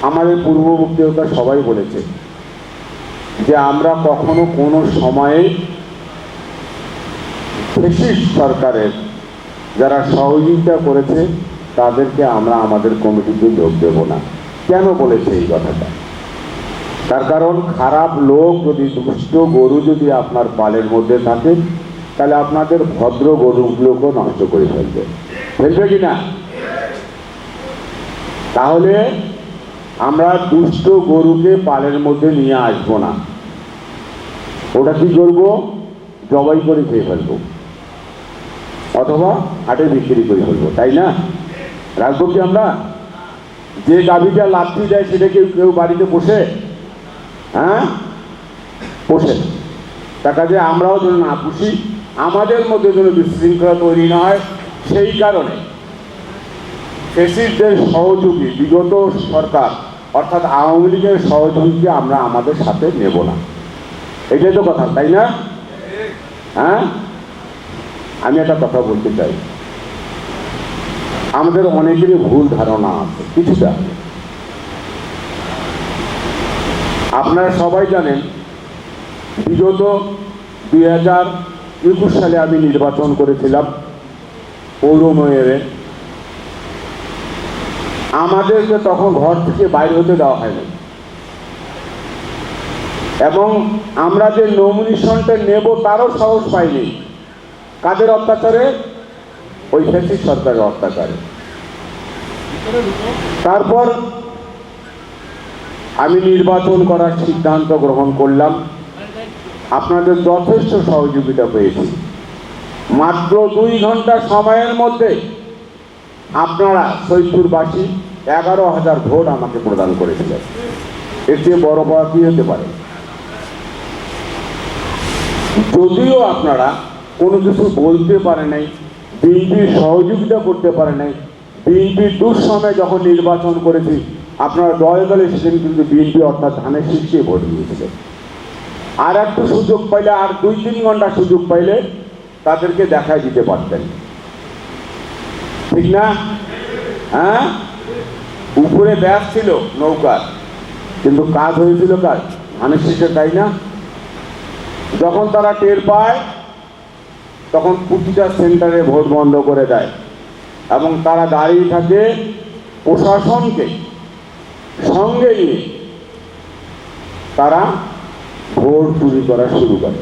আমাদের পূর্ববর্তীরা সবাই বলেছে যে আমরা কখনো কোনো সময়ে ফ্যাসিস্ট সরকারের যারা সহযোগিতা করেছে তাদেরকে আমরা আমাদের কমিটিতে যোগ দেব না। কেন বলেছে এই কথাটা? তার কারণ খারাপ লোক যদি, দুষ্ট গরু যদি আপনার পালের মধ্যে থাকে, তাহলে আপনাদের ভদ্র গরুগুলোকেও নষ্ট করে ফেলবে কি না? তাহলে আমরা দুষ্ট গরুকে পালের মধ্যে নিয়ে আসবো না। ওটা কি করবো? জবাই করে খেয়ে ফেলবো, অথবা হাটে বিক্রি করে ফেলবো, তাই না? রাখবো কি আমরা? যে গাভীটা লাথি দেয় সেটা কেউ বাড়িতে পোষে? হ্যাঁ, পোষে। তার কাজে আমরাও যেন না পুষি, আমাদের মধ্যে যেন বিশৃঙ্খলা তৈরি না হয়, সেই কারণে ফ্যাসিস্টদের সহযোগী বিগত সরকার অর্থাৎ আওয়ামী লীগের সহযোগীকে আমরা আমাদের সাথে নেব না। এটাই তো কথা, তাই না? হ্যাঁ, আমি একটা কথা বলতে চাই, আমাদের অনেকেরই ভুল ধারণা আছে কিছুটা। আপনারা সবাই জানেন বিগত 2021 সালে আমি নির্বাচন করেছিলাম পৌর মেয়রে। আমাদেরকে তখন ঘর থেকে বাইরে হতে দেওয়া হয়নি, এবং আমরা যে নমিনেশনটা নেব তারও সাহস পাইনি। কাদের অত্যাচারে? ওই ফ্যাসিস্ট সরকারের অত্যাচারে। তারপর আমি নির্বাচন করার সিদ্ধান্ত গ্রহণ করলাম, আপনাদের যথেষ্ট সহযোগিতা পেয়েছি। মাত্র 2 ঘন্টা সময়ের মধ্যে আপনারা সৈয়দপুরবাসী 11,000 ভোট আমাকে প্রদান করেছিলেন। এর চেয়ে বড় পাওয়া কি হতে পারে? যদিও আপনারা কোনো কিছু বলতে পারে নাই, বিএনপির সহযোগিতা করতে পারে নাই, বিএনপির দুঃসময়ে যখন নির্বাচন করেছি আপনারা দলে দলে সেদিন কিন্তু বিএনপি অর্থাৎ ধানের শীর্ষে ভোট দিয়েছিলেন। আর একটু সুযোগ পাইলে, আর 2-3 ঘন্টা সুযোগ পাইলে তাদেরকে দেখায় দিতে পারতেন, ঠিক না? হ্যাঁ, উপরে ব্যাগ ছিল নৌকার, কিন্তু কাজ হয়েছিল কাজ ধানের শীর্ষে, তাই না? যখন তারা টের পায় তখন প্রতিটা সেন্টারে ভোট বন্ধ করে দেয়, এবং তারা দাঁড়িয়ে থাকে প্রশাসনকে সঙ্গে নিয়ে তারা ভোট চুরি করা শুরু করে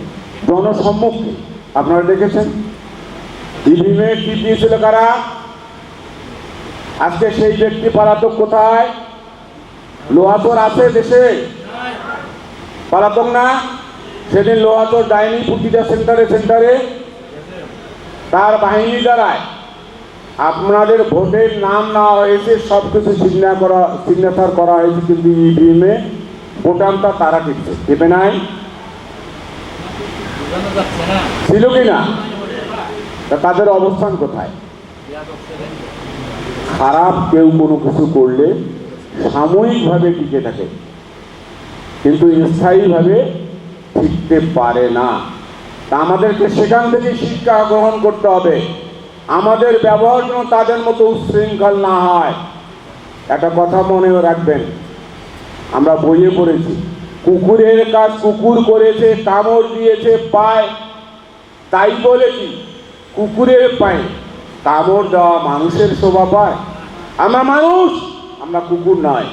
জনসম্মুখে। আপনারা দেখেছেন ইভিএমে টিপ দিয়েছিল কারা? আজকে সেই ব্যক্তি পলাতক কোথায়? লোহাচর আছে দেশে? পলাতক না? সেদিন লোহাচর যায়নি প্রতিটা সেন্টারে তার বাহিনী দ্বারায় আপনাদের ভোটের নাম নেওয়া হয়েছে, সবকিছু সিগনেচার করা হয়েছে, কিন্তু ইভিএমে বোতামটা তারা টিপছে, টিপে নাই? ছিল কি না? তাদের অবস্থান কোথায়? খারাপ কেউ কোনো কিছু করলে সাময়িকভাবে টিকে থাকে, কিন্তু স্থায়ীভাবে টিকতে পারে না। তা আমাদেরকে সেখান থেকে শিক্ষা গ্রহণ করতে হবে, আমাদের ব্যবহার যেন তাদের মতো উচ্ছৃঙ্খল না হয়। একটা কথা মনেও রাখবেন, আমরা বইয়ে পড়েছি কুকুরের কাজ কুকুর করেছে, কামড় দিয়েছে পায়, তাই বলে কি কুকুরের পায়ে কামড় দেওয়া মানুষের শোভা পায়? আমরা মানুষ, আমরা কুকুর নয়।